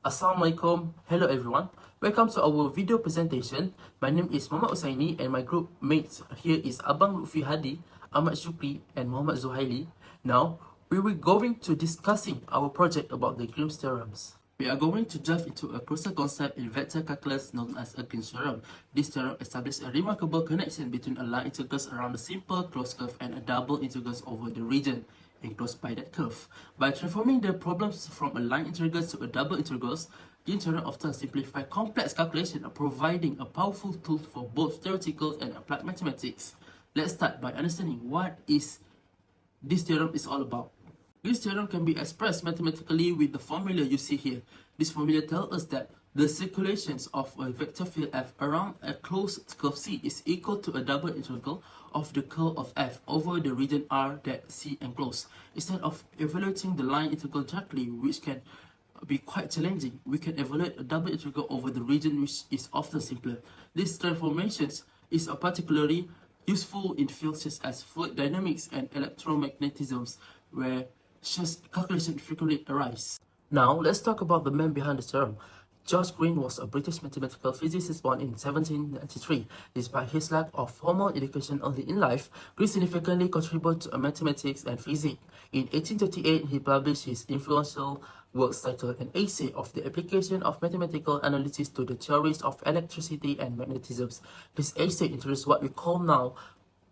Assalamualaikum. Hello everyone. Welcome to our video presentation. My name is Muhammad Usaini and my group mates here is Abang Lutfi Hadi, Ahmad Shukri and Muhammad Zuhaili. Now, we will going to discussing our project about the Grimm's theorems. We are going to dive into a crucial concept in vector calculus known as a Grimm's theorem. This theorem establishes a remarkable connection between a line integrals around a simple closed curve and a double integrals over the region enclosed by that curve. By transforming the problems from a line integrals to a double integrals, Grimm's theorem often simplify complex calculation, providing a powerful tool for both theoretical and applied mathematics. Let's start by understanding what this theorem is all about. This theorem can be expressed mathematically with the formula you see here. This formula tells us that the circulations of a vector field f around a closed curve C is equal to a double integral of the curl of f over the region R that C encloses. Instead of evaluating the line integral directly, which can be quite challenging, we can evaluate a double integral over the region, which is often simpler. These transformations is particularly useful in fields such as fluid dynamics and electromagnetism, where such calculations frequently arise. Now, let's talk about the man behind the theorem. George Green was a British mathematical physicist born in 1793. Despite his lack of formal education early in life, Green significantly contributed to mathematics and physics. In 1838, he published his influential work titled An Essay of the Application of Mathematical Analysis to the Theories of Electricity and Magnetism. This essay introduced what we call now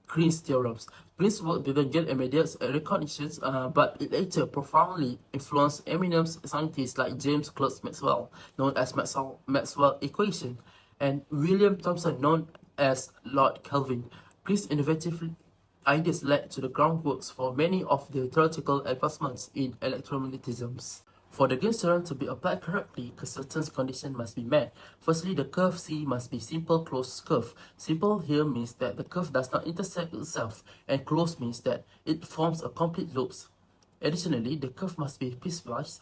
Green's theorems. Green's work didn't get immediate recognition, but it later profoundly influenced eminent scientists like James Clerk Maxwell, known as Maxwell equation, and William Thomson, known as Lord Kelvin. Green's innovative ideas led to the groundwork for many of the theoretical advancements in electromagnetism. For the Green's theorem to be applied correctly, certain conditions must be met. Firstly, the curve C must be simple closed curve. Simple here means that the curve does not intersect itself, and closed means that it forms a complete loop. Additionally, the curve must be piecewise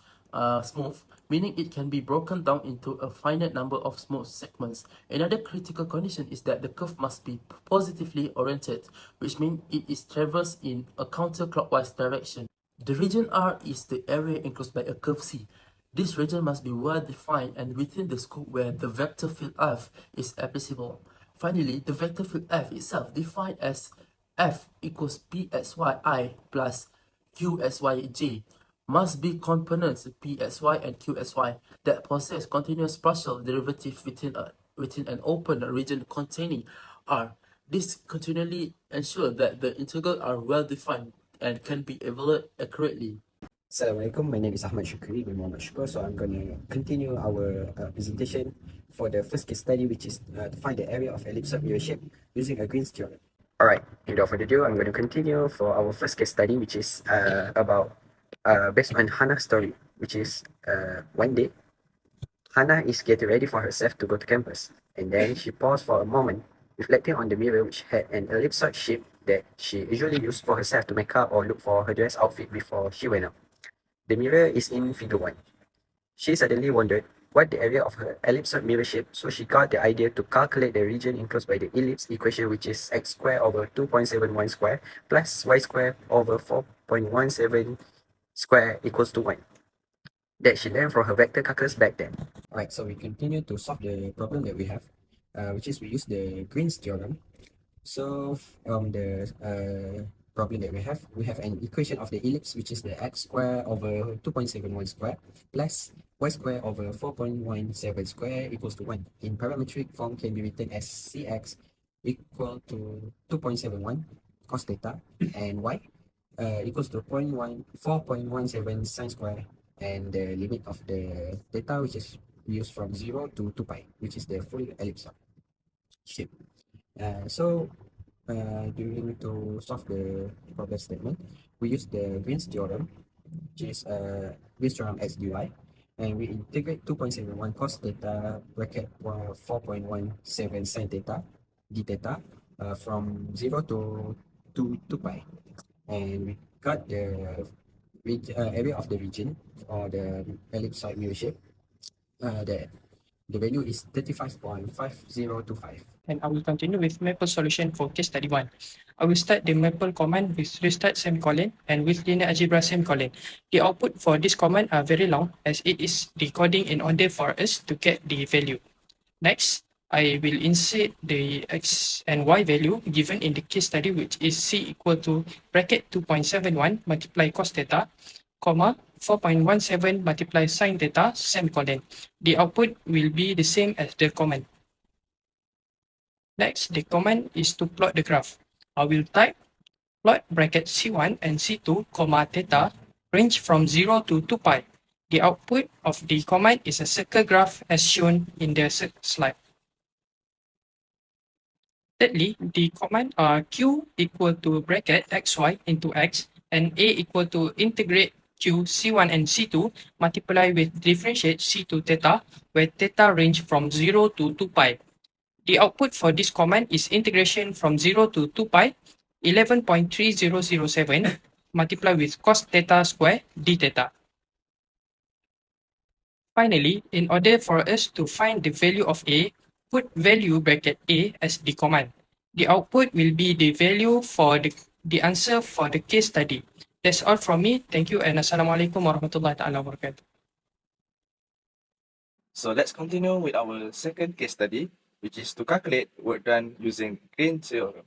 smooth, meaning it can be broken down into a finite number of smooth segments. Another critical condition is that the curve must be positively oriented, which means it is traversed in a counterclockwise direction. The region R is the area enclosed by a curve C. This region must be well defined and within the scope where the vector field f is applicable. Finally, the vector field f itself, defined as f equals pxyi plus qsyj, must be components pxy and qsy that possess continuous partial derivative within an open region containing R. This continually ensures that the integrals are well defined and can be evaluated accurately. Assalamualaikum, my name is Ahmad Shukri bin Muhammad Shukr. So I'm going to continue our presentation for the first case study, which is to find the area of ellipsoid mirror shape using a Green's theorem. Alright, without further ado, I'm going to continue for our first case study, which is about based on Hannah's story, which is one day Hannah is getting ready for herself to go to campus, and then she paused for a moment, reflecting on the mirror which had an ellipsoid shape that she usually used for herself to make up or look for her dress outfit before she went out. The mirror is in figure 1. She suddenly wondered what the area of her ellipsoid mirror shape, so she got the idea to calculate the region enclosed by the ellipse equation, which is x squared over 2.71 square plus y squared over 4.17 square equals to 1. That she learned from her vector calculus back then. Alright, so we continue to solve the problem that we have, which is we use the Green's theorem. So the problem that we have an equation of the ellipse, which is the x square over 2.71 square plus y square over 4.17 square equals to 1. In parametric form can be written as cx equal to 2.71 cos theta and y equals to 4.17 sine square, and the limit of the theta, which is used from 0 to 2 pi, which is the full ellipsoid shape. During to solve the problem statement, we use the Green's theorem, which is Green's theorem x dy, and we integrate 2.71 cos theta bracket 4.17 sin theta d theta from 0 to 2 pi, and we got the area of the region or the ellipsoid mirror shape that The value is 35.5025. And I will continue with Maple solution for case study 1. I will start the Maple command with restart semicolon and with linear algebra semicolon. The output for this command are very long as it is decoding in order for us to get the value. Next, I will insert the x and y value given in the case study, which is c equal to bracket 2.71 multiply cos theta, comma 4.17 multiply sin theta, semicolon. The output will be the same as the command. Next, the command is to plot the graph. I will type plot bracket C1 and C2, comma theta, range from 0 to 2 pi. The output of the command is a circle graph as shown in the slide. Thirdly, the command q equal to bracket xy into x and a equal to integrate q c1 and c2 multiply with differentiate c2 theta where theta range from 0 to 2 pi. The output for this command is integration from 0 to 2 pi 11.3007 multiply with cos theta square d theta. Finally, in order for us to find the value of A, put value bracket A as the command. The output will be the value for the answer for the case study. That's all from me. Thank you and Assalamualaikum warahmatullahi ta'ala wabarakatuh. So let's continue with our second case study, which is to calculate work done using Green theorem.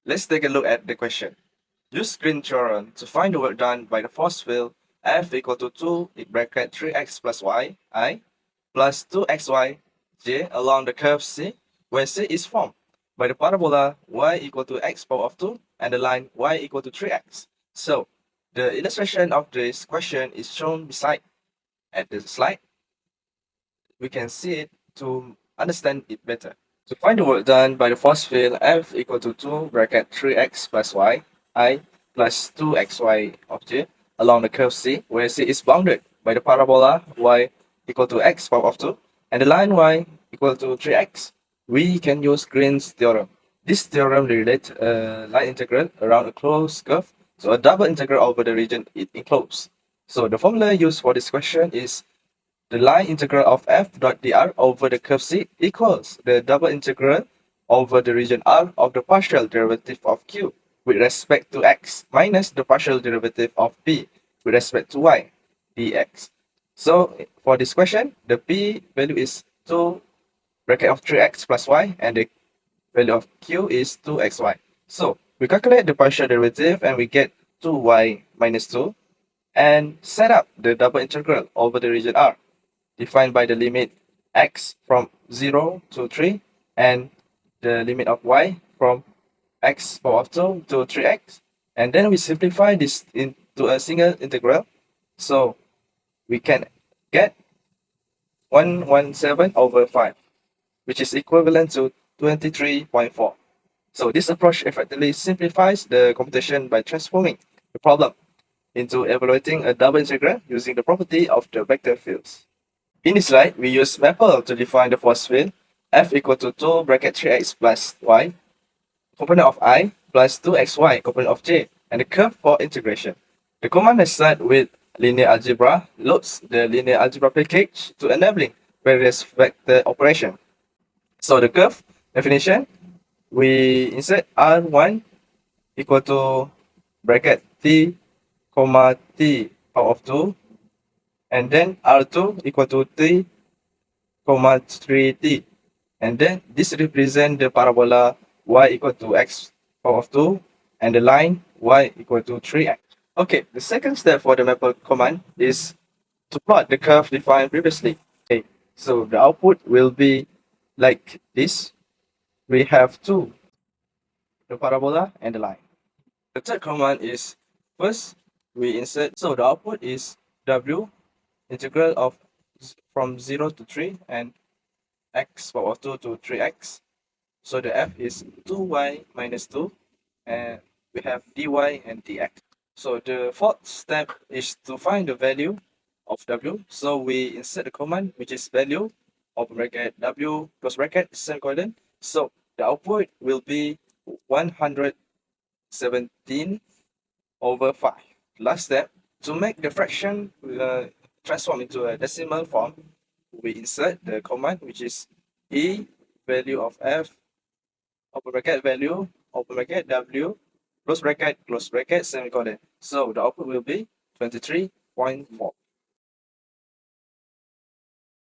Let's take a look at the question. Use Green theorem to find the work done by the force field F equal to 2 in bracket 3x plus y I plus 2xy j along the curve C, where C is formed by the parabola y equal to x power of 2 and the line y equal to 3x. So the illustration of this question is shown beside at the slide. We can see it to understand it better. To find the work done by the force field F equal to 2 bracket 3x plus y I plus 2xy of j along the curve C, where C is bounded by the parabola y equal to x power of 2 and the line y equal to 3x, we can use Green's theorem. This theorem relates a line integral around a closed curve, so a double integral over the region it encloses. So the formula used for this question is the line integral of f dot dr over the curve C equals the double integral over the region R of the partial derivative of q with respect to x minus the partial derivative of p with respect to y dx. So for this question, the p value is 2 bracket of 3x plus y and the value of q is 2xy. So we calculate the partial derivative and we get 2y minus 2 and set up the double integral over the region R defined by the limit x from 0 to 3 and the limit of y from x power of 2 to 3x. And then we simplify this into a single integral. So we can get 117 over 5, which is equivalent to 23.4. So this approach effectively simplifies the computation by transforming the problem into evaluating a double integral using the property of the vector fields. In this slide, we use Maple to define the force field F equal to 2 bracket 3x plus y, component of I, plus 2xy, component of j, and the curve for integration. The command is start with linear algebra, loads the linear algebra package to enabling various vector operation. So the curve definition, we insert R1 equal to bracket t, comma t power of 2, and then R2 equal to t, comma 3t. And then this represent the parabola y equal to x power of 2 and the line y equal to 3x. Okay, the second step for the Maple command is to plot the curve defined previously. Okay, so the output will be like this. We have two, the parabola and the line. The third command is first we insert, so the output is w integral of from 0 to 3 and x power of 2 to 3x. So the f is 2y minus 2 and we have dy and dx. So the fourth step is to find the value of w. So we insert the command which is value of bracket w close bracket semicolon. So the output will be 117 over 5. Last step, to make the fraction transform into a decimal form, we insert the command, which is E value of F, open bracket value, open bracket W, close bracket, semicolon. So the output will be 23.4.